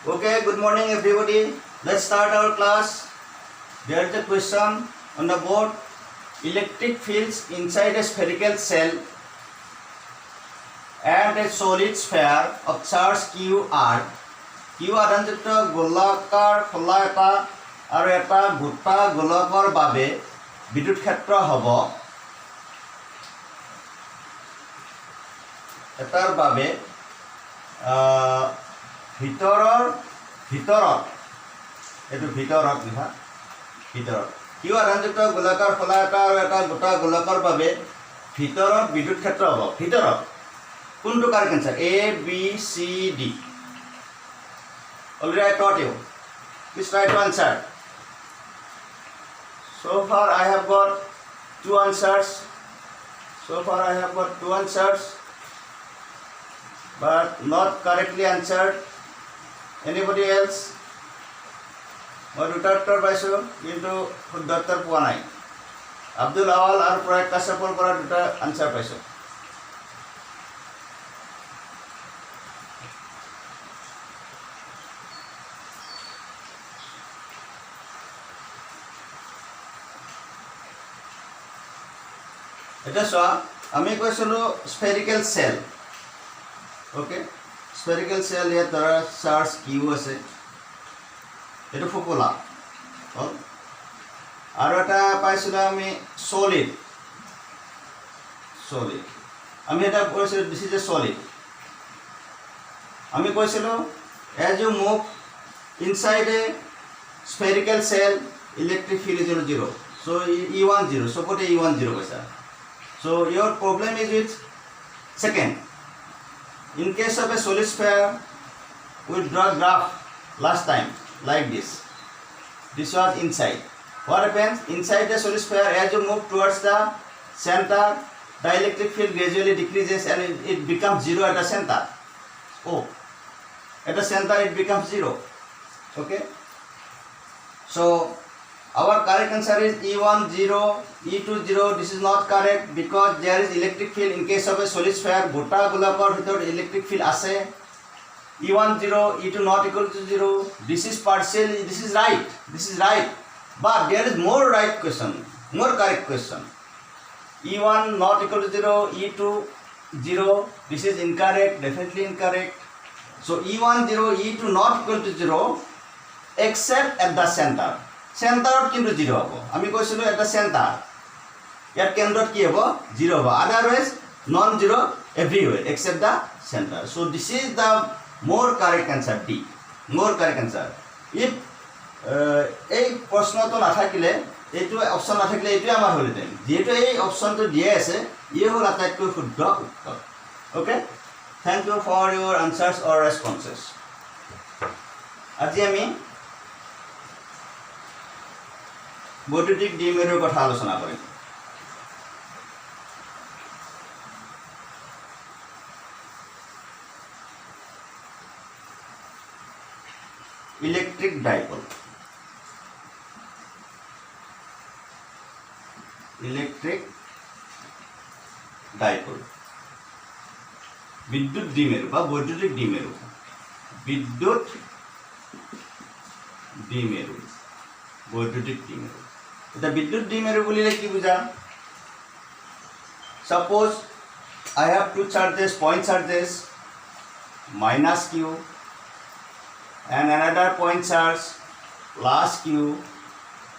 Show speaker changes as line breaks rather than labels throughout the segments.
Okay, good morning everybody. Let's start our class. There is a question on the board. Electric fields inside a spherical cell and a solid sphere of charge Q are. Q আধানযুক্ত গোলাকাৰ খোলা এটা আৰু এটা গোটা গোলকৰ বাবে বিদ্যুৎ ক্ষেত্ৰ হ'ব এটাৰ বাবে ভিতৰত এইটো ভিতৰত লিখা ভিতৰত কিউ আধানযুক্ত গোলাকাৰ খোলা এটা আৰু এটা গোটা গোলকৰ বাবে ভিতৰত বিদ্যুৎ ক্ষেত্ৰ হ'ব ভিতৰত কোনটো correct answer A B C D already I taught you. Please try to answer. So far I have got two answers. But not correctly answered. Anybody else? মই দুটা উত্তৰ পাইছোঁ কিন্তু শুদ্ধ উত্তৰ পোৱা নাই আব্দুল আৱাল আৰু প্ৰয়াগ কাশ্যপৰ পৰা দুটা আনসাৰ পাইছোঁ এটা চোৱা আমি কৈছিলোঁ স্ফেৰিকেল চেল ওকে স্ফেৰিকেল চেল ইয়াত ধৰা চাৰ্জ কিউ আছে এইটো ফুকুলা হ'ল আৰু এটা পাইছিলোঁ আমি সলিড আমি এটা কৈছিলোঁ দিছ ইজ এ সলিড আমি কৈছিলোঁ as you move inside a spherical shell electric field is zero' চ' E1 0 চবতে E1 0 কৈছা so your problem is with second in case of a solid sphere we draw graph last time like this was inside what happens inside the solid sphere as you move towards the center the electric field gradually decreases and it becomes zero at the center at the center it becomes zero okay so our correct answer is E1 0 E2 0 this is not correct because there is electric field in case of a solid sphere গোটা গোলকৰ ভিতৰত electric field আছে E1 0 E2 not equal to 0 this is partially this is right but there is more correct question E1 not equal to 0 E2 0 this is incorrect definitely incorrect so E1 0 E2 not equal to 0 except at the center চেণ্টাৰত কিন্তু zero' হ'ব আমি কৈছিলোঁ এটা centre ইয়াত কেন্দ্ৰত কি হ'ব জিৰ' হ'ব otherwise non zero' everywhere except the centre so' this is the more correct answer the more correct answer if এই প্ৰশ্নটো নাথাকিলে এইটো অপশ্যন নাথাকিলে এইটোৱে আমাৰ হ'লহেঁতেন যিহেতু এই অপশ্যনটো দিয়াই আছে ইয়ে হ'ল আটাইতকৈ শুদ্ধ উত্তৰ অ'কে থেংক ইউ ফৰ ইউৰ আনচাৰ্ছ অৰ ৰেছপন্সেছ আজি আমি বৈদ্যুতিক দ্বিমেৰুৰ কথা আলোচনা কৰিম ইলেক্ট্ৰিক ডাইপল বিদ্যুৎ দ্বিমেৰু বা বৈদ্যুতিক দ্বিমেৰু বৈদ্যুতিক দ্বিমেৰু এটা বিদ্যুৎ দ্বিমেৰু বুলিলে কি বুজা suppose I have two charges point charges minus q and another point charge plus q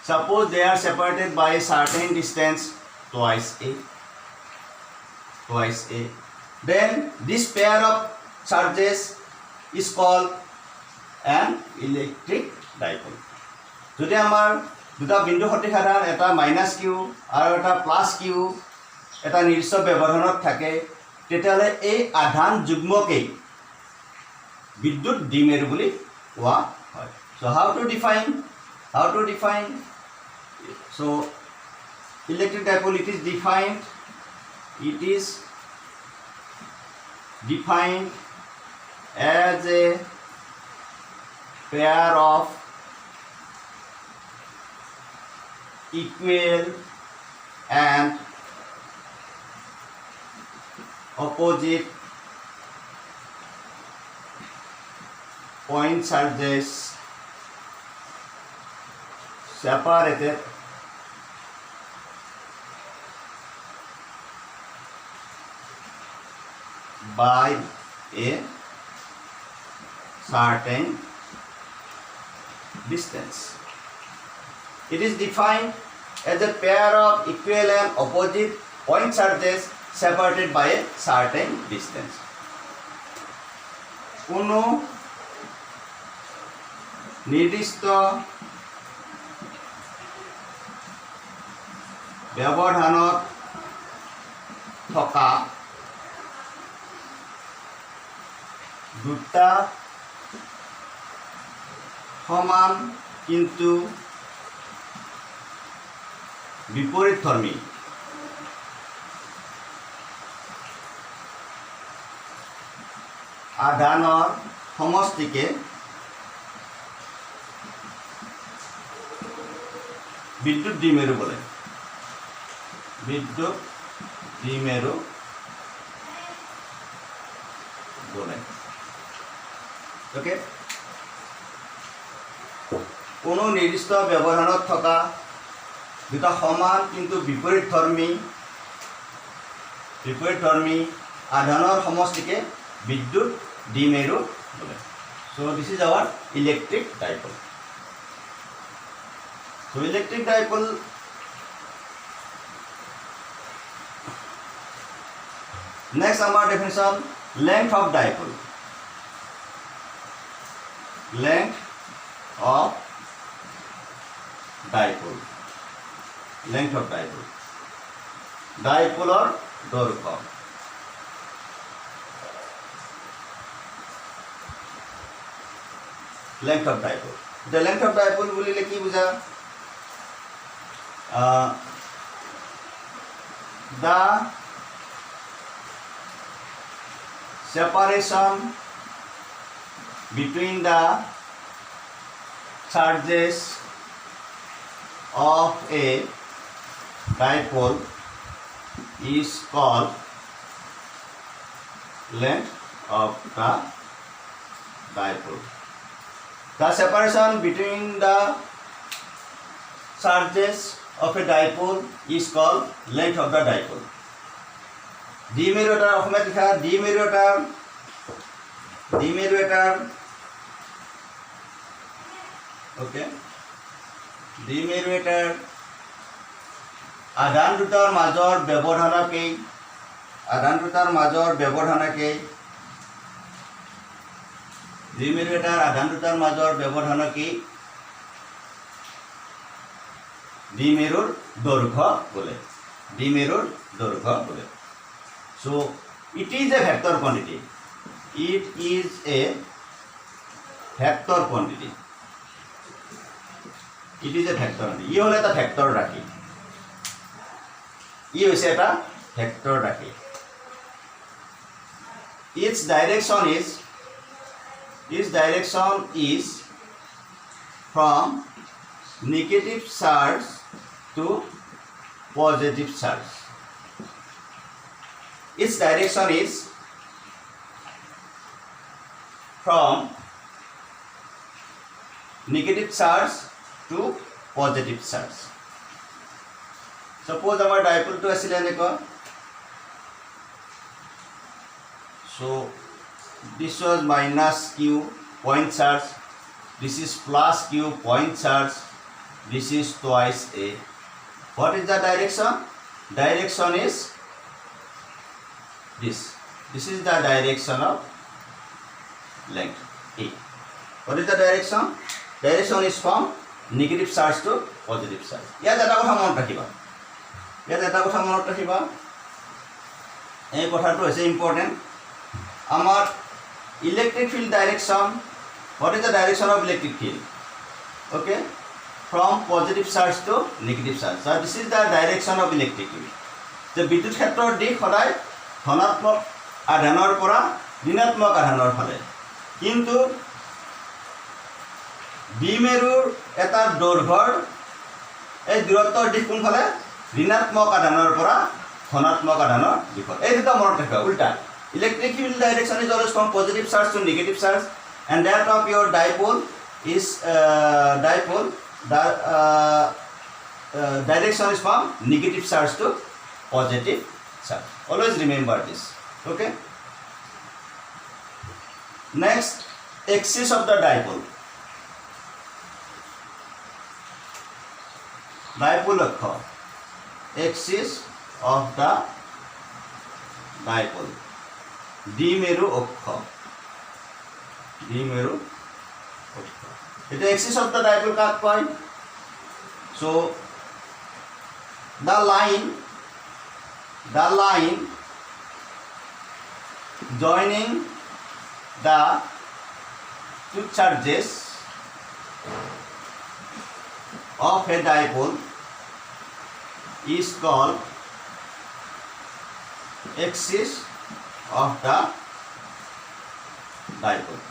suppose they are separated by a certain distance twice a then this pair of charges is called an electric dipole যদি আমাৰ দুটা বিন্দু সঠিক আধান এটা minus Q আৰু এটা plus Q এটা নিৰ্দিষ্ট ব্যৱধানত থাকে তেতিয়াহ'লে এই আধান যুগ্মকেই বিদ্যুৎ দ্বিমেৰু বুলি কোৱা হয় চ' হাউ টু ডিফাইন চ' electric dipole it is defined as a pair of equal and opposite point charges separated by a certain distance. It is defined as a pair of equal and opposite point charges separated by a certain distance. কোনো নির্দিষ্ট ব্যৱধানত থকা দুটা সমান কিন্তু বিপৰীতধৰ্মী আধানৰ সমষ্টিকে বিদ্যুৎ দ্বিমেৰু বলে। বিদ্যুৎ দ্বিমেৰু বলে। ওকে, কোনো নিৰ্দিষ্ট ব্যৱধানত থকা দুটা সমান কিন্তু বিপৰীতধৰ্মী আধানৰ সমষ্টিকে বিদ্যুৎ দ্বিমেৰু বলে। So this is our electric dipole. So electric dipole next our definition, length of dipole. Length of dipole. Length of dipole. Dipolar দৈৰ্ঘ্য। Length of dipole. The length of dipole বুলিলে কি বুঝা? The separation between the charges of a dipole is called length of the dipole. The separation between the charges of a dipole is called length of the dipole. দ্বিমেৰু এটাৰ অসমীয়াত লিখা দ্বিমেৰু এটাৰ ওকে, দ্বিমেৰু এটাৰ আধান দুটাৰ মাজৰ ব্যৱধানকেই দ্বিমেৰু এটাৰ আধান দুটাৰ মাজৰ ব্যৱধানকেই দ্বিমেৰুৰ দৈৰ্ঘ্য বোলে। So it is a vector quantity. It is a vector quantity. It is a vector quantity. ই হলে এটা ভেক্টৰ ৰাশি। ই হৈছে এটা ভেক্টৰ ৰাশি। Its direction is from negative charge to positive charge. Its direction is from negative charge to positive charge. Suppose our dipole to asile eneka. So this was minus q point charge, this is plus q point charge, this is twice a. What is the direction? Direction is this is the direction of length a. What is the direction? Direction is from negative charge to positive charge. ইয়াত এটা কথা মনত ৰাখিবা, এই কথাটো হৈছে important. আমাৰ electric field direction, what is the direction of electric field? Okay, from positive charge to negative charge. So this is the direction of electric field. যে বিদ্যুৎ ক্ষেত্ৰৰ দিশ সদায় ধনাত্মক আধানৰ পৰা ঋণাত্মক আধানৰ ফালে, কিন্তু দ্বিমেৰুৰ এটা দৈৰ্ঘ্যৰ এই দূৰত্বৰ দিশ কোনফালে? ঋণাত্মক আধানৰ পৰা ধনাত্মক আধানৰ দিশত। এই দুটা মনত ৰাখিবা উল্টা। Electric field direction is always from positive charge to negative charge, and that of your dipole is direction is from negative charge to positive charge. Always remember this. Okay. Next, axis of the dipole. Dipole अक्ष, axis of the dipole. द्विमेरु अक्ष, द्विमेरु अक्ष. It axis of the dipole काक कय. So the line joining the two charges of a dipole is called axis of the dipole.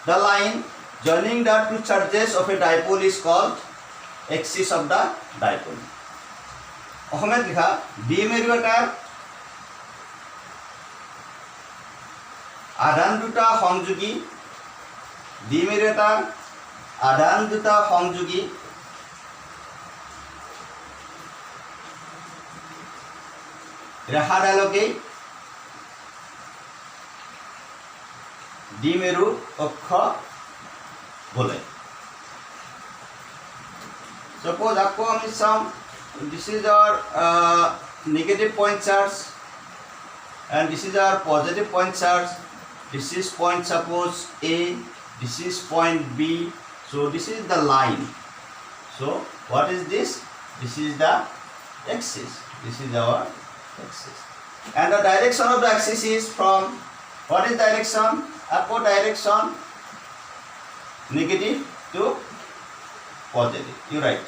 The line joining the two charges of a dipole is called axis of the dipole. অসমীয়াত লিখা দ্বিমেরু এটাৰ আধান দুটা সংযোগী, দ্বিমেরু এটাৰ আধান দুটা সংযোগী ৰেখাডালকেই দ্বিমেরু অক্ষ বোলে. Suppose आपको हम some this is our negative point charge and this is our positive point charge. This is point suppose A, this is point B. So this is the line. So what is this? This is the axis. This is our axis. And the direction of the axis is from, what is direction? Upward direction negative to positive. You write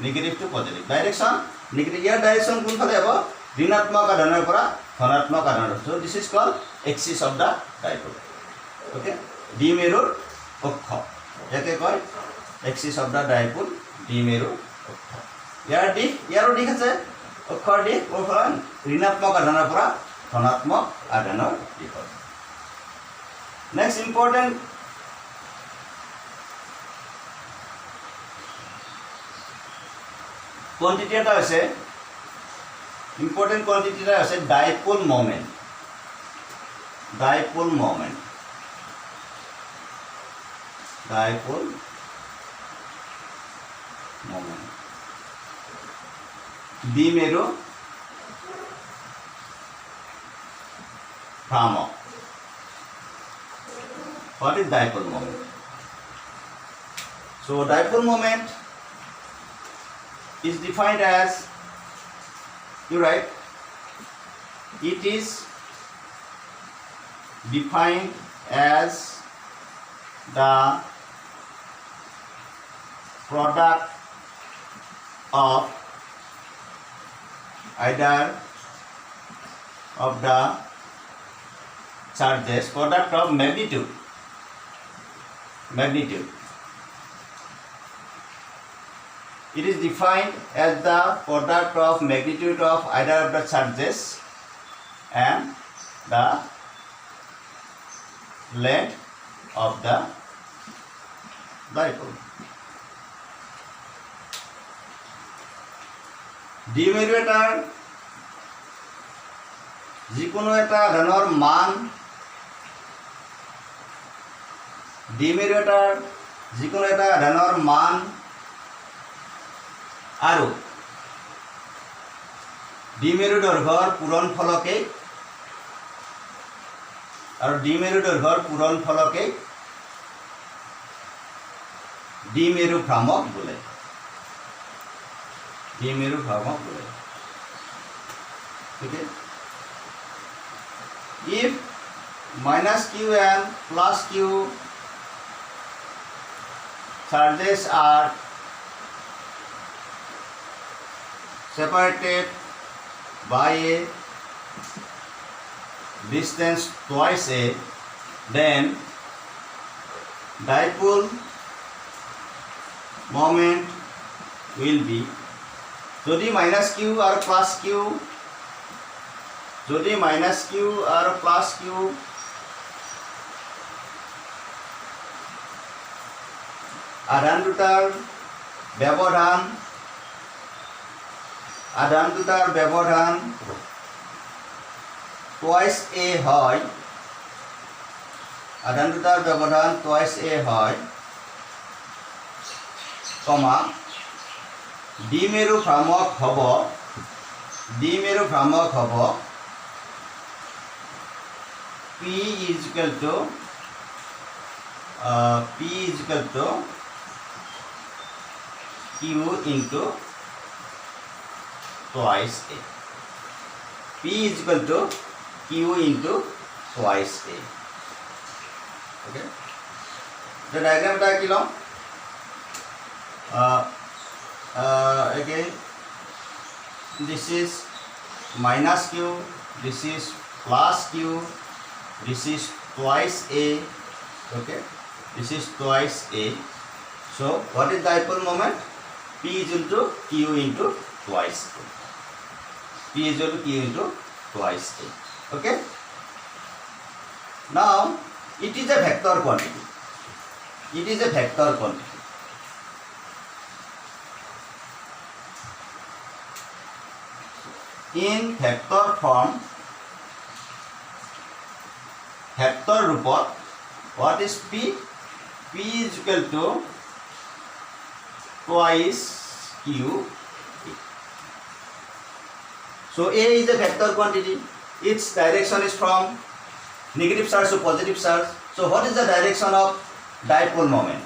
negative to positive. Direction negative. Here direction কোন ফালে হ'ব? ঋণাত্মক আধানৰ পৰা ধনাত্মক আধানৰ. So this is called axis of the dipole. Okay. দ্বিমেৰুৰ অক্ষ ইয়াকে কয় axis of the dipole, দ্বিমেৰুৰ অক্ষ. ইয়াৰো দিশ আছে. অক্ষৰ দিশ কোনফালে? ঋণাত্মক আধানৰ পৰা ধনাত্মক আধানৰ দিশত. Next important quantity এটা আছে, important quantity এটা আছে dipole moment. Dipole moment. Dipole moment. দ্বিমেরু ভ্রামক. What is dipole moment? So dipole moment is defined as, you write, it is defined as the product of either of the charges, product of magnitude. It is defined as the product of magnitude of either of the charges and the length of the dipole. দ্বিমেরু এটাৰ যিকোনো এটা আধানৰ মান, দ্বিমেরু এটাৰ যিকোনো এটা আধানৰ মান আৰু দ্বিমেরু দৈৰ্ঘ্যৰ পূৰণফলকে দ্বিমেরু ভ্ৰামক বোলে. দ্বিমেরু ভ্রামক বলে. Okay. If minus q and plus q charges are separated by a distance twice a, then dipole moment will be, যদি minus Q R plus Q, যদি minus Q R plus Q আধান দুটাৰ ব্যৱধান twice a হয়, আধান দুটাৰ ব্যৱধান twice a হয়, কমা দ্বিমেৰু ভ্ৰামক হ'ব P is equal to Q into twice A. P is equal to Q into twice A. Okay. The diagram ta ki lom. Again, this is minus Q, this is plus Q, this is twice A. Okay, this is twice A. So what is dipole moment? P is equal to Q into twice A. P is equal to Q into twice A. Okay. Now it is a vector quantity. In vector form, vector rupot, what is P? P is equal to twice Q. So A is a vector quantity. Its direction is from negative charge to positive charge. So what is the direction of dipole moment?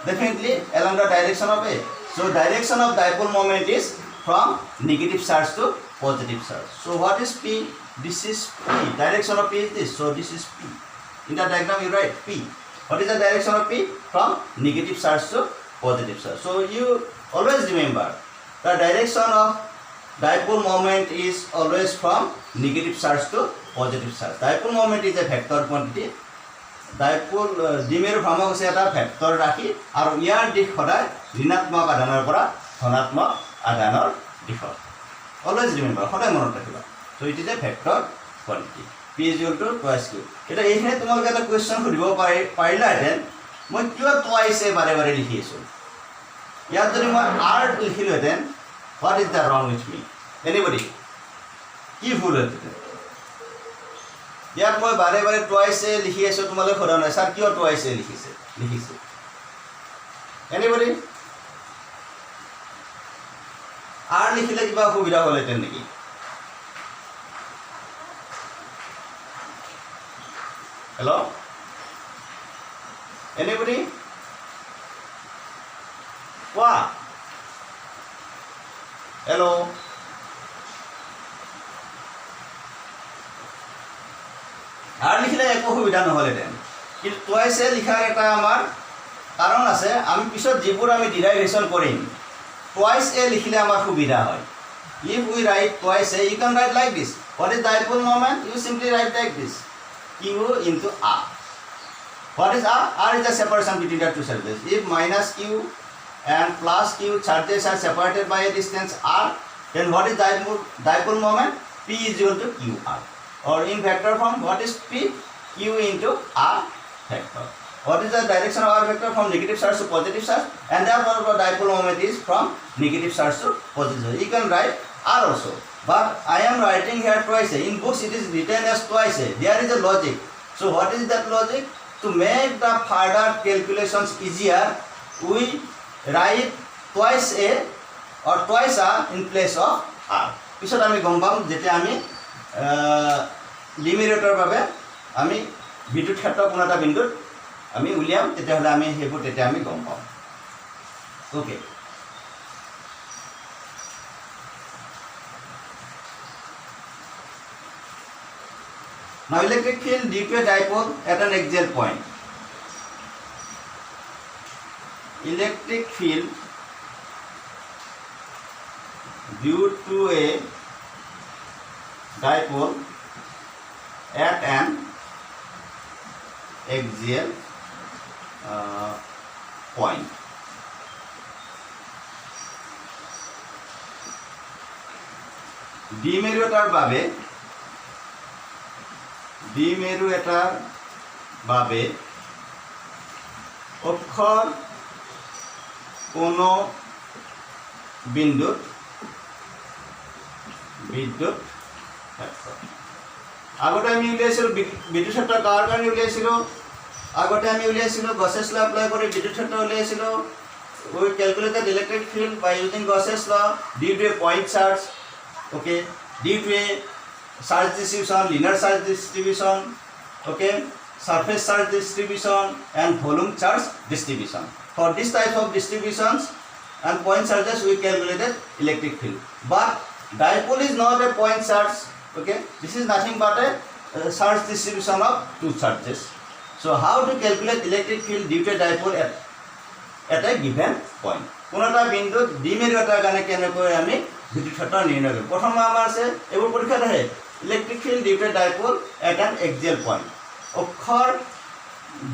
Definitely along the direction of A. So direction of dipole moment is from negative charge to positive charge. So what is P? This is P. Direction of P is this. So this is P. In the diagram you write P. What is the direction of P? From negative charge to positive charge. So you always remember the direction of dipole moment is always from negative charge to positive charge. Dipole moment is a vector quantity. Dipole দ্বিমেৰু ভ্ৰামক আছে এটা vector ৰাশি আৰু ইয়াৰ দিশ সদায় ঋণাত্মক আধানৰ পৰা ধনাত্মক আধানৰ দিশত. Always remember, সদায় মনত ৰাখিবা. So it is a vector quantity. P is equal to twice Q. এটা এইখানে তোমালোকে এটা কোৱেশ্চন সুধিব পাৰিলাহেঁতেন, মই কিয় twice a বাৰে বাৰে লিখি আছোঁ? ইয়াত যদি মই r লিখিলোহেঁতেন, what is the wrong with me? Anybody? কি ভুল হৈছে? ইয়াত মই বাৰে বাৰে twice a লিখি আছোঁ, তোমালোকে সোধা নাই স্যাৰ কিয় twice a লিখিছে? Anybody? r লিখিলে কিবা অসুবিধা হ'লহেঁতেন নেকি? Hello? Anybody? What? Hello? আর লিখিলে একো সুবিধা নহ'লেহেঁতেন, কিন্তু twice a লিখাৰ এটা আমাৰ কাৰণ আছে, আমি পিছত যিবোৰ আমি ডিৰাইভেশ্যন কৰিম twice a লিখিলে আমাৰ সুবিধা হয়. If we write twice a, you can write like this. What is dipole moment? You simply write like this. Q into R. What is R? R is the separation between the two charges. If minus Q and plus Q charges are separated by a distance R, then what is dipole moment? P is equal to QR. Or in vector form, what is P? Q into R vector. What is the direction of R vector? From negative charge to positive charge, and therefore dipole moment is from negative charge to positive charge. You can write R also, but I am writing here twice a. In books it is written as twice a. There is a logic. So what is that logic? To make the further calculations easier, we write twice a or twice R in place of R. পিছত আমি গম পাম যেতিয়া আমি লিমিটেটৰ বাবে আমি বিদ্যুৎ ক্ষেত্ৰ কোনো এটা বিন্দুত আমি উলিয়াম, তেতিয়াহ'লে আমি সেইবোৰ তেতিয়া আমি গম পাম. ওকে. Now electric field due to a dipole at an axial point. Electric field due to a dipole at an axial point. দ্বিমেৰু এটাৰ বাবে অক্ষৰ কোনো বিন্দুত বিদ্যুৎ ক্ষেত্র আগতে আমি উলিয়াইছিলো বিদ্যুৎ ক্ষেত্র কাৰ কাৰণে উলিয়াইছিলো আগতে আমি উলিয়াইছিলো গছেছ ল এপ্লাই কৰি বিদ্যুৎ ক্ষেত্র উলিয়াইছিলো we calculated electric field by using Gauss's law due to a point charge, okay, due to a charge distribution, linear charge distribution, okay, surface charge distribution and volume charge distribution. For this type of distributions and point charges we calculated electric field. But dipole is not a point charge, okay, this is nothing but a charge distribution of two charges. So how to calculate electric field due to a dipole at a given point? কোনো এটা বিন্দুত দ্বিমেৰুতাৰ কাৰণে কেনেকৈ আমি বিদ্যুৎ ক্ষেত্ৰ নিৰ্ণয় কৰিম প্ৰথম আমাৰ আছে এইবোৰ পৰীক্ষাত আহে electric field due to dipole at an axial point অক্ষৰ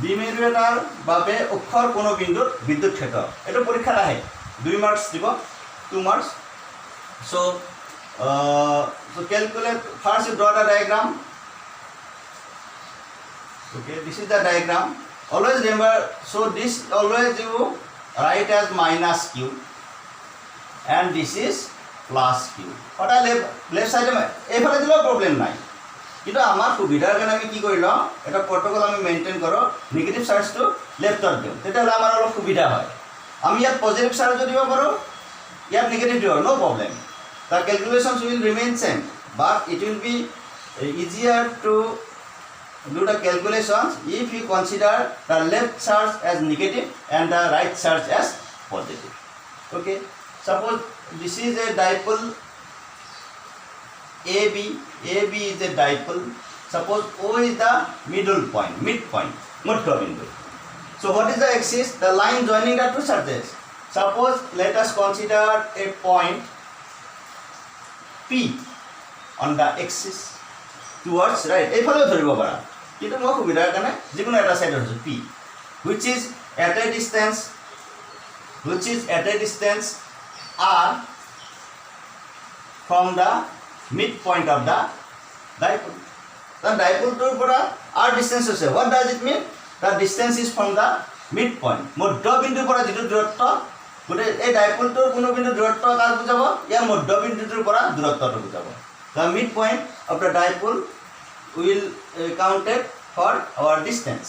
দ্বিমেৰুতাৰ বাবে অক্ষৰ কোনো বিন্দুত বিদ্যুৎ ক্ষেত্ৰ এইটো পৰীক্ষাত আহে 2 মাৰ্কছ দিব 2 marks so calculate first you draw the diagram. Okay, this is the diagram. Always remember, so this always you write as minus q and this is plus q. What I left side এফালে দিলেও problem নাই কিন্তু আমার সুবিধার কারণে আমি কি করিলাম এটা প্রটোকল আমি মেইনটেইন করো নেগেটিভ চার্জটো লেফটত দিও তেতিয়াহলে আমার অলপ সুবিধা হয় আমি ইয়াত পজিটিভ চার্জ দিব পাৰো ইয়াত নেগেটিভ দিব no problem the calculations will remain same but it will be easier to do the calculations if you consider the left charge as negative and the right charge as positive. Okay, suppose this is a dipole AB is a dipole. Suppose O is the middle point, midpoint, madhya bindu. So what is the axis? The line joining the two charges. Suppose let us consider a point P on the axis towards right. এইফালে ধৰিব পাৰা কিন্তু মই সুবিধাৰ কাৰণে যিকোনো এটা side আছে P which is at a distance R from the midpoint of the dipole. The dipole to পৰা R distance আছে. What does it mean? The distance is from the midpoint. মধ্য বিন্দুৰ পৰা যিটো দূৰত্ব গটে এই ডাইপোলটোৰ কোনো বিন্দু দূৰত্ব কাক বুজাব ইয়াৰ মধ্য বিন্দুটোৰ পৰা দূৰত্বটো বুজাব the midpoint of the dipole will counted for our distance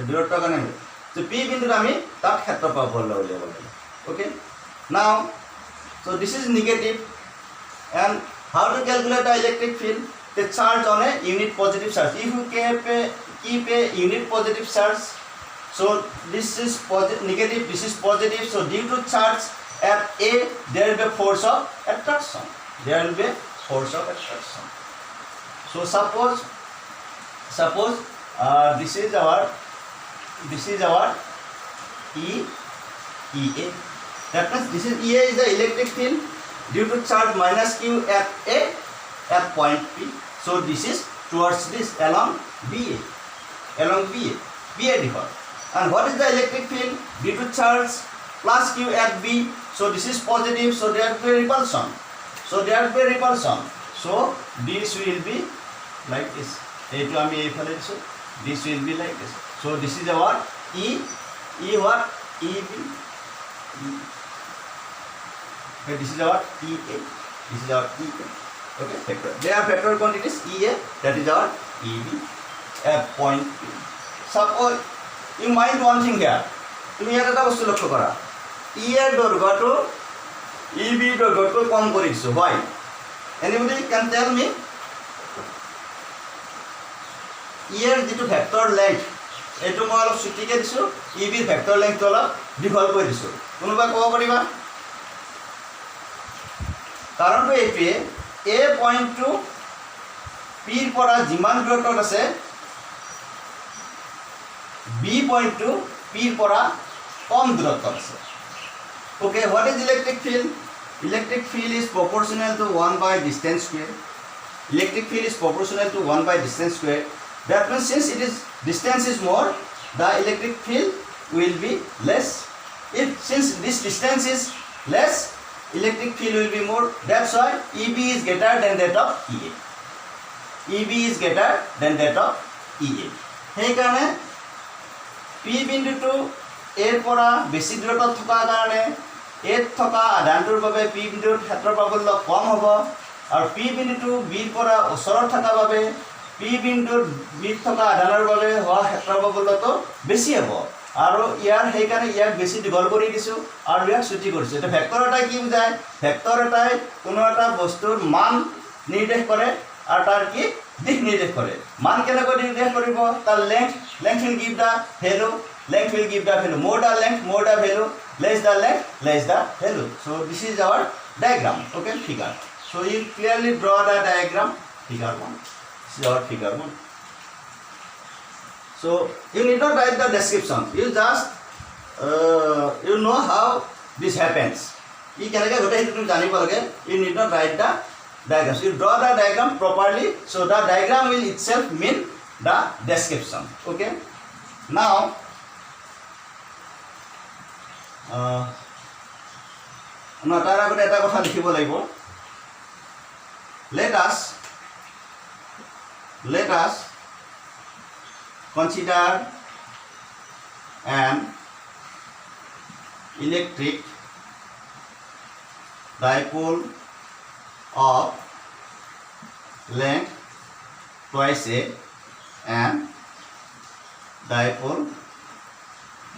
দূৰত্ব কাৰণে so p বিন্দুত আমি তাত ক্ষেত্ৰফল উলিয়াব লাগিব okay now so this is negative and how to calculate the electric field the charge on a unit positive charge if you keep a unit positive charge. So this is negative, this is positive. So due to charge at A, there will be a force of attraction. There will be a force of attraction. So suppose this is our EA. That means this is EA is the electric field due to charge minus Q at A at point P. So this is towards this along BA default. And what is the electric field due to charge plus Q at B? So this is positive, so there will be repulsion. So this will be like this. This will be like this. So this is our what? EB. Okay, this is our EA. This is our EA. Okay, factor. They are factor quantities EA. That is our EB at point P. Suppose you mind one thing here. তুমি এটা বস্তু লক্ষ্য কৰা ই এর দৈর্ঘ্যটো ইবি দৈর্ঘ্যটো কম কৰিছো why anybody can tell me ই এর যেটো vector length এটো মই অলপ ছুটিকে দিছো ইবি ভেক্টৰ লেংথ অলপ দীঘল কৰি দিছো কোনোবা ক'ব পাৰিবা কাৰণটো এইটোৱে এ পইণ্টটো পিৰ পৰা যিমান দূৰত্বত আছে B point to P পৰা কম দূৰত্বত আছে okay what is electric field is proportional to 1 by distance square that means since distance is more the electric field will be less since this distance is less electric field will be more that's why EB is greater than that of EA সেই কাৰণে P বিন্দুটো এৰ পৰা বেছি দূৰত্বত থকাৰ কাৰণে এত থকা আধানটোৰ বাবে পি বিন্দুৰ ক্ষেত্ৰৰ প্ৰাবল্য কম হ'ব আৰু পি বিন্দুটো বিৰ পৰা ওচৰত থকাৰ বাবে পি বিন্দুৰ বিত থকা আধানৰ বাবে হোৱা ক্ষেত্ৰৰ প্ৰাবল্যটো বেছি হ'ব আৰু ইয়াৰ সেইকাৰণে ইয়াক বেছি দীঘল কৰি দিছোঁ আৰু ইয়াক ছুটি কৰিছোঁ। এতিয়া ভেক্টৰ এটাই কি বুজায়? ভেক্টৰ এটাই কোনো এটা বস্তুৰ মান নিৰ্দেশ কৰে আৰু তাৰ কি দিশ নিৰ্দেশ কৰে। মান কেনেকৈ নিৰ্দেশ কৰিব? তাৰ লেংথ উইল গিভ দ্য ভেলু, length will give the value, more the length more the value, less the length less the value. So this is our diagram, okay, figure. So you clearly draw the diagram, figure 1. This is our figure 1. So you need not write the description, you just you know how this happens. You can you need not write the diagram. So you draw the diagram properly, so the diagram will itself mean the description, okay. Now তাৰ আগতে এটা কথা লিখিব লাগিব। let us consider an electric dipole of length twice a and dipole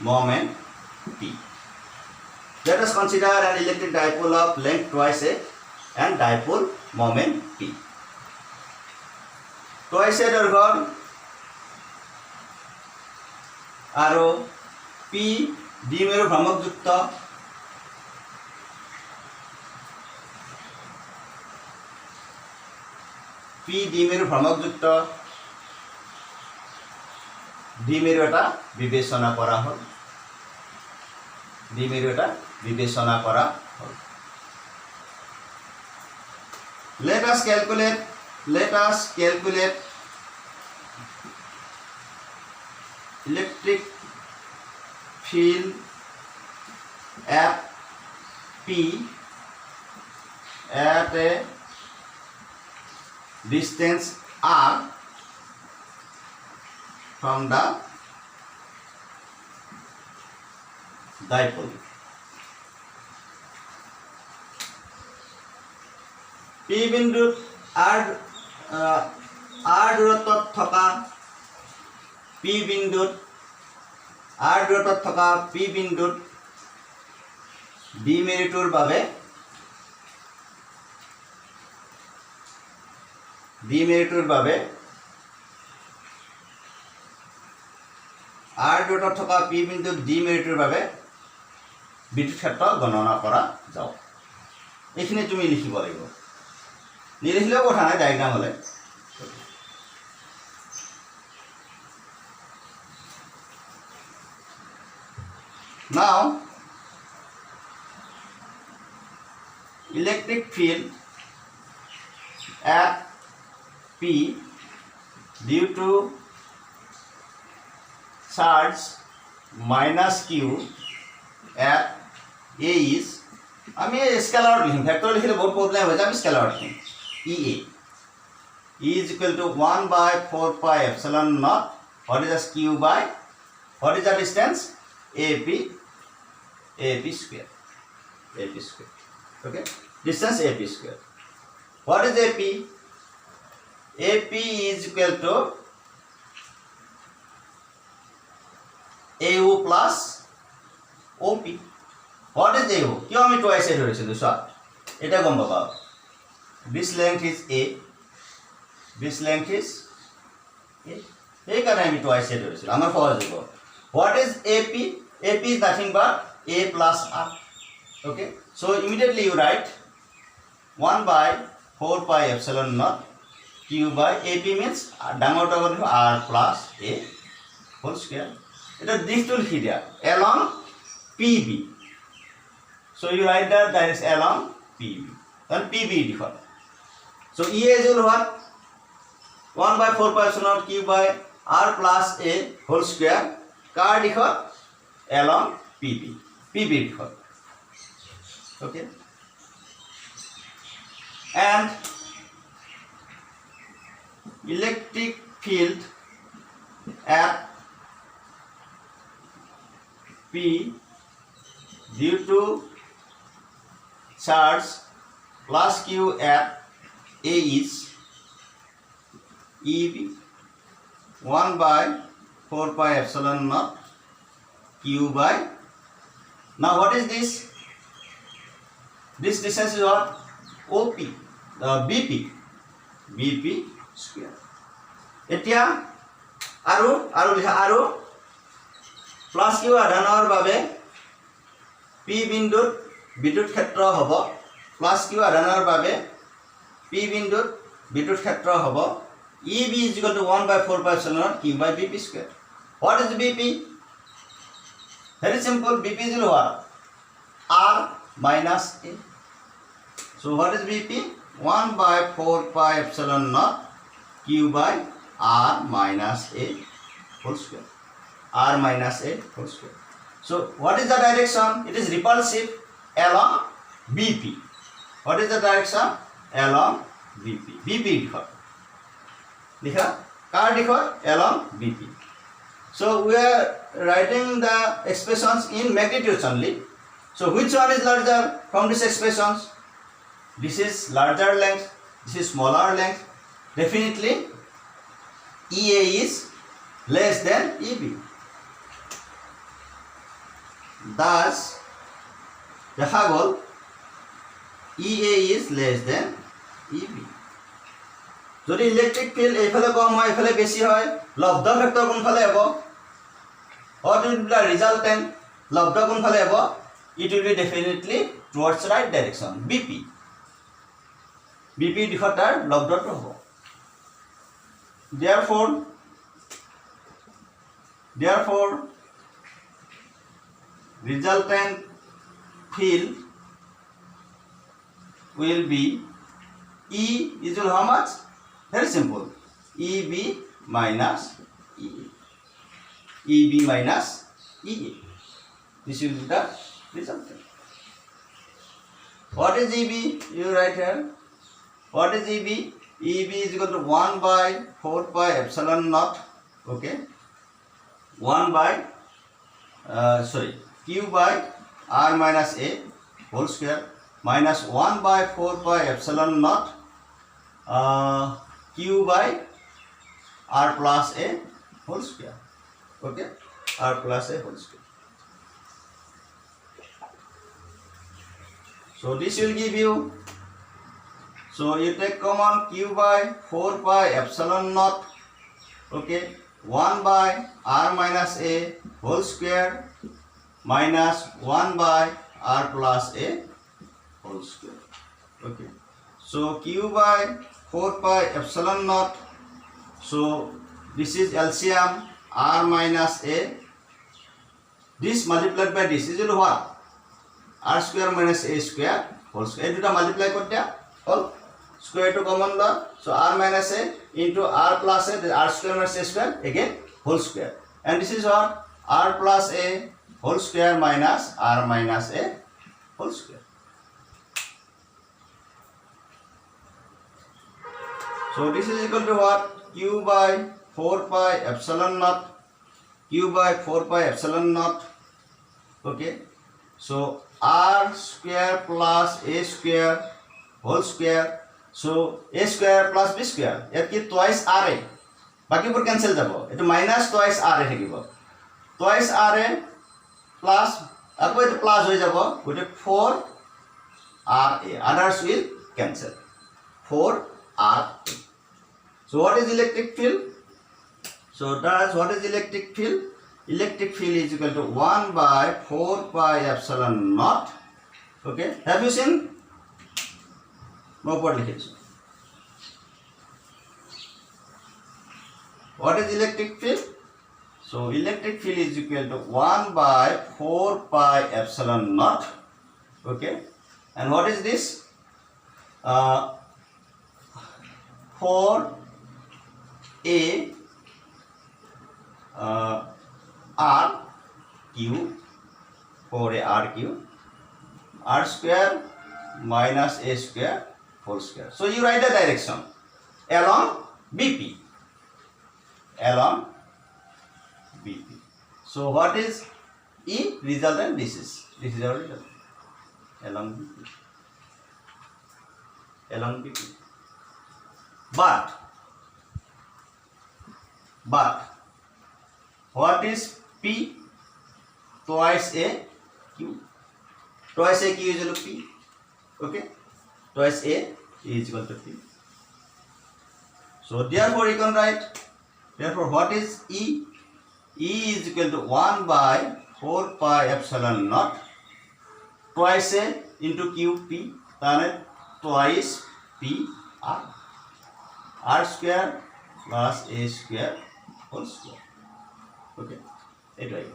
moment p. Let us consider an electric dipole of length twice a and dipole moment p. Twice a দৈৰ্ঘ্যৰ আৰু p দ্বিমেৰু ভ্ৰামকযুক্ত দ্বিমেৰু এটা বিবেচনা কৰা হ'ল। Let us calculate electric field at P at a distance r from the dipole. P বিন্দুত r দূৰত্বত থকা P বিন্দুত দ্বিমেৰুটোৰ বাবে r দূৰত্বত থকা P বিন্দুত দ্বিমেৰুটোৰ বাবে বিদ্যুৎ ক্ষেত্ৰ গণনা কৰা যাওক। এইখিনি তুমি লিখিব লাগিব, নিলিখিলেও কথা নাই, ডায়েগ্ৰাম হ'লে। Now electric field at P due to charge minus Q at A is, আমি স্কেলাৰত লিখিম, ভেক্টৰ লিখিলে বহুত প্ৰব্লেম হৈ যায়, আমি স্কেলাৰত লিখিম। EA is equal to 1 by 4 pi epsilon naught. What is the Q by, what is the distance? AP square. Okay, distance AP square. What is AP? AP is equal to AO plus OP. What is AO? কিয় আমি twice a ধৰিছিলোঁ? চোৱা, এটা গম পাবা। This length is A. সেইকাৰণে আমি twice a ধৰিছিলোঁ, আমাৰ সহজ হ'ব। What is AP? AP is nothing but A plus R. Okay, so immediately you write 1 by 4 pi epsilon naught Q by AP means ডাঙৰটা কৰিলোঁ R plus A whole square. এটা দিশটো লিখি দিয়া, along PB. So you write that is along PB. Then PB দিশত. So EA is what? 1 by 4 pi epsilon naught Q by R plus A whole square. কাৰ দিশত? along PB দিশত। Okay, and electric field at P due to charge plus Q at A is EB 1 by 4 pi epsilon naught Q by. Now what is this? This distance is what? OP, BP square. এতিয়া আৰু লিখা আৰু plus Q আধানৰ বাবে P বিন্দুত বিদ্যুৎ ক্ষেত্ৰ হ'ব plus Q আধানৰ বাবে পি বিন্দুত বিদ্যুৎ ক্ষেত্ৰ হ'ব EB is equal to 1 by 4 pi epsilon naught Q by BP square. What is BP? Very simple. BP is equal to what? R minus A. So what is BP? 1 by 4 pi epsilon naught Q by R minus A whole square. R minus A whole square. So what is the direction? It is repulsive along BP. What is the direction? Along BP. BP dikhot. Likha? Car dikhot along BP. So we are writing the expressions in magnitudes only. So which one is larger from these expressions? This is larger length. This is smaller length. Definitely EA is less than EB. Thus, দেখা গ'ল EA is less than EB. যদি electric field এইফালে কম হয় এইফালে বেশি হয় লব্ধ vector কোনফালে হ'ব what will be the resultant লব্ধ কোনফালে হ'ব it will be definitely towards right direction BP দিশত তাৰ লব্ধটো হ'ব therefore resultant field will be E is equal to how much? Very simple. EB minus EA. EB minus EA. This will be the resultant. What is EB? You write here. What is EB? EB is equal to 1 by 4 pi epsilon naught. Okay. 1 by Q by R minus A whole square minus 1 by 4 pi epsilon naught Q by R plus A whole square. Okay, R plus A whole square. So this will give you. So you take common Q by 4 pi epsilon naught. Okay, 1 by R minus A whole square minus 1 by R plus A whole square. Okay, so Q by 4 pi epsilon naught. So this is LCM R minus A. This multiplied by this is equal to what? R square minus A square whole square. It will multiply karte whole square to common law. So R minus A into R plus A. R square minus A square again whole square. And this is what? R plus A whole square minus R minus A whole square. So this is equal to what? Q by 4 pi epsilon naught. Q by 4 pi epsilon naught. Okay. So R square plus A square whole square. So A square plus B square. Yet ki twice RA. Baki pur cancel jabo. It minus twice RA thakibo. Twice RA plus ako it plus hoy jabo. Gote 4 RA. Others will cancel. 4 RA. So what is electric field? So that's what is electric field? Electric field is equal to 1 by 4 pi epsilon naught. Okay. Have you seen? No problem. What is electric field? So electric field is equal to 1 by 4 pi epsilon naught. Okay. And what is this? 4 A R Q 4A R Q R square minus A square whole square. So you write the direction along BP. Along BP. So what is E resultant this is our result along BP. Along BP. But what is P? Twice a Q. Twice a Q is equal to P. Okay. Twice a is equal to P. So therefore you can write. Therefore what is E? E is equal to 1 by 4 pi epsilon naught twice a into Q P. Then twice P R. R square plus A square whole square. Okay. It right.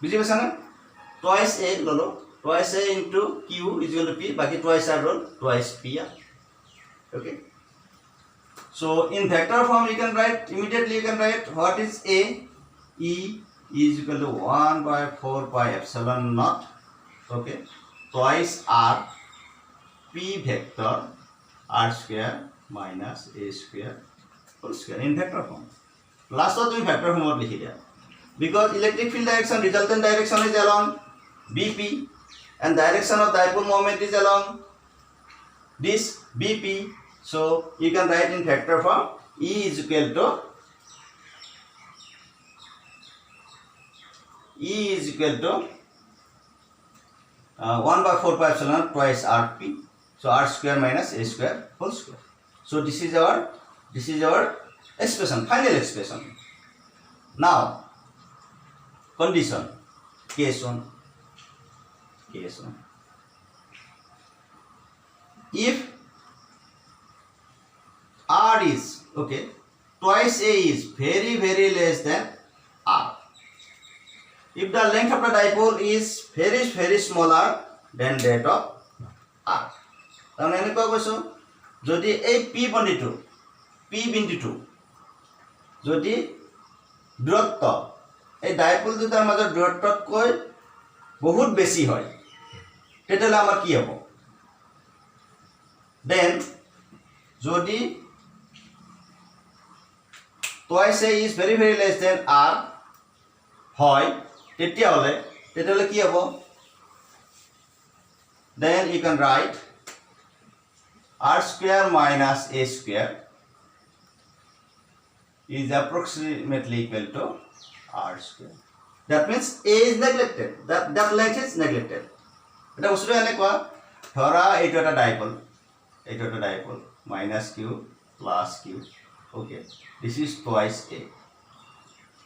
বুঝি পাইছা না? Twice A ললো. Twice A into Q is equal to P. বাকি twice R roll. Twice P R. Okay. So in vector form you can write immediately. You can write what is A? E is equal to 1 by 4 pi epsilon naught. Okay. Twice R P vector R square minus A square whole square in vector form. Last of the vector form likhi dia. Because electric field direction resultant direction is along BP and direction of dipole moment is along this BP. So you can write in vector form E is equal to 1 by 4 pi epsilon twice RP. So R square minus A square whole square. So this is our expression, final expression. Now condition case 1. If R is okay, twice A is very less than R. If the length of the dipole is very smaller than that of R. তাহলে এনেকুৱা কৈছো যদি এই P বিন্দুটো যদি দূৰত্ব এই dipole দুটাৰ মাজৰ দূৰত্বতকৈ বহুত বেছি হয় তেতিয়াহলে আমাৰ কি হ'ব দেন যদি twice A is very less than R হয় তেতিয়াহলে কি হ'ব then you can write R square minus A square is approximately equal to R square. That means A is neglected. That length is neglected. এটা বস্তুটো এনেকুৱা ধৰা এইটো এটা dipole minus Q plus Q. Okay. This is twice A.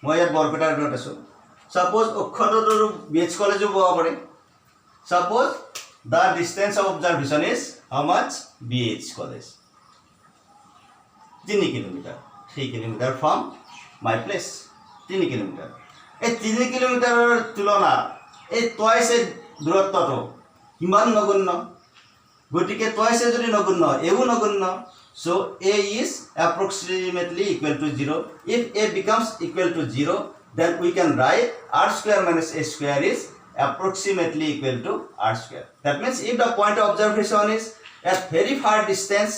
মই ইয়াত বৰপেটাৰ দূৰত আছো. Suppose অক্ষৰটোৰ BH কলেজো পোৱা পাৰে. Suppose the distance of observation is how much? BH college 3 kilometer 3 kilometer from my place 3 kilometer. এই 3 কিলোমিটাৰৰ তুলনা এই twice এ দূৰত্বটো কিমান নগণ্য গতিকে twice এ যদি নগণ্য এও নগণ্য. So A is approximately equal to 0. If A becomes equal to 0, then we can write R square minus A square is approximately equal to R square. That means if the point of observation is at very far distance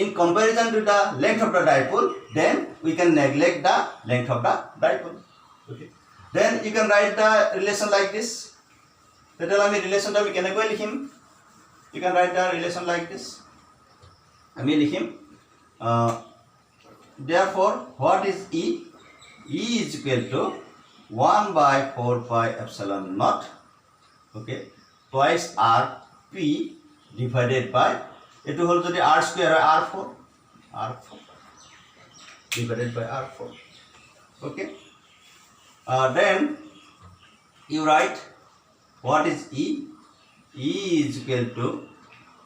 in comparison to the length of the dipole, then we can neglect the length of the dipole. Okay. Then you can write the relation like this. That I mean relation that we can likhim. You can write the relation like this. I mean likhim. Therefore, what is E? E is equal to 1 by 4 pi epsilon naught. Okay. Twice R P divided by it will hold the R square R4 divided by R4. Okay. Then you write what is E? E is equal to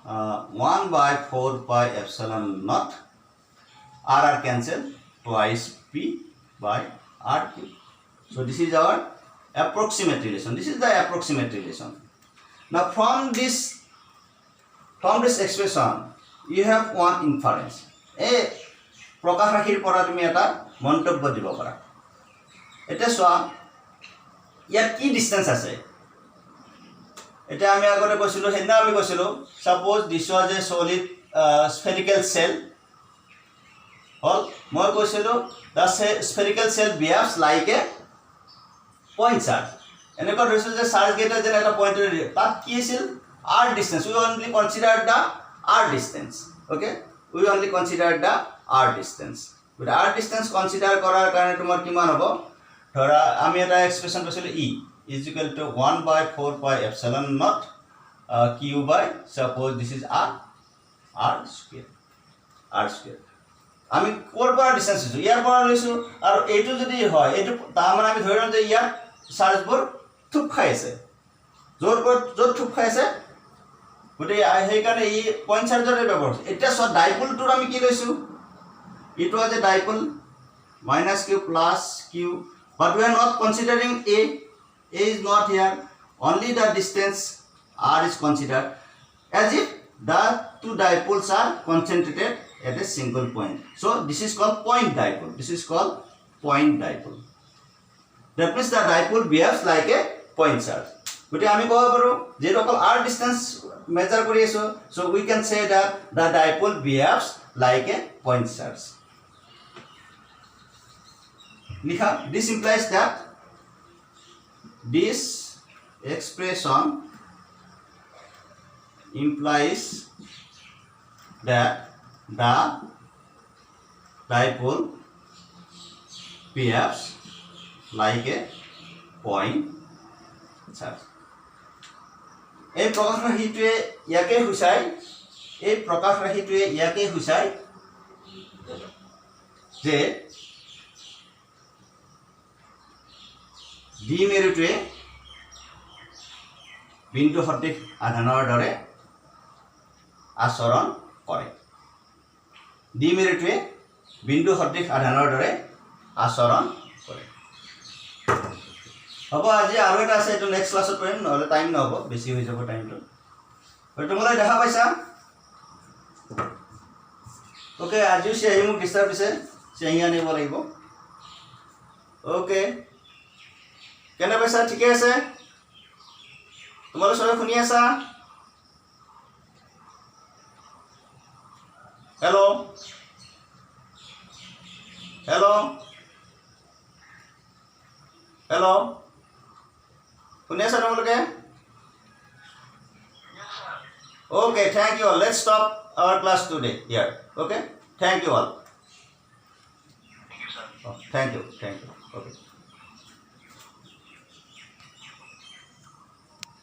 1 by 4 pi epsilon naught. R cancel twice P by RQ. So this is our approximate relation. This is the approximate relation. Now from this expression you have one inference. A প্ৰকাশ ৰাখিৰ পৰা তুমি এটা মন্তব্য দিব পাৰা. এটা সোৱা ইয়াত কি distance আছে এটা আমি আগতে কৈছিলো হেনা আমি কৈছিলো suppose this was a solid spherical cell. All মই কৈছিলো the spherical cell behaves like a point charge. এনেকুৱা ধৰিছিল যে চাৰ্জ গেটে যেন এটা পইণ্টৰ তাত কি আছিল r distance we only consider the r distance okay we only consider the r distance but r distance consider কৰাৰ কাৰণে তোমাৰ কিমান হ'ব ধৰা আমি এটা এক্সপ্ৰেছন পাইছিলো e is equal to 1/4 pi epsilon naught q by suppose this is r square আমি কোৰ পৰা ডিসটেন্স লৈছো ইয়াৰ পৰা লৈছো আৰু এইটো যদি হয় এইটো তাৰ মানে আমি ধৰি লওঁ যে ইয়াত চাৰ্জবোৰ থুপ খাই আছে য'ত থুপ খাই আছে গটে সেইকাৰণে এই পইণ্ট চাৰ্জৰে ব্যৱহাৰ এতিয়া সব ডাইপোলটোৰ আমি কি লৈছো ইটো আছে dipole -q + q but we are not considering a is not here only the distance r is considered as if the two dipoles are concentrated at a single point so this is called point dipole that means the dipole behaves like a point charge but আমি কব পাৰো যে অকল r distance measure কৰি আছো so we can say that the dipole behaves like a point charge লিখা this implies that this expression implies that the dipole behaves like a point charge এই প্ৰকাশ ৰাশিটোৱে ইয়াকে হুচাই যে দ্বিমেৰুটোৱে বিন্দু সদৃশ আধানৰ দৰে আচৰণ কৰে দ্বিমেৰুটোৱে বিন্দু সদৃশ আধানৰ দৰে আচৰণ কৰে হ'ব আজি আৰু এটা আছে এটো নেক্সট ক্লাছত কৰিম নহলে টাইম নহব বেছি হৈ যাব টাইমটো তোমালোকে দেখা পাইছা ওকে আজি সেই মোক ডিস্টার্ব দিছে সেই আনিব লাগিব ওকে কেনে পাইছা ঠিকে আছে তোমালোকে সবে শুনি আছা হেল্ল শুনি আছা তোমালোকে okay thank you all let's stop our class today here okay thank you all thank you okay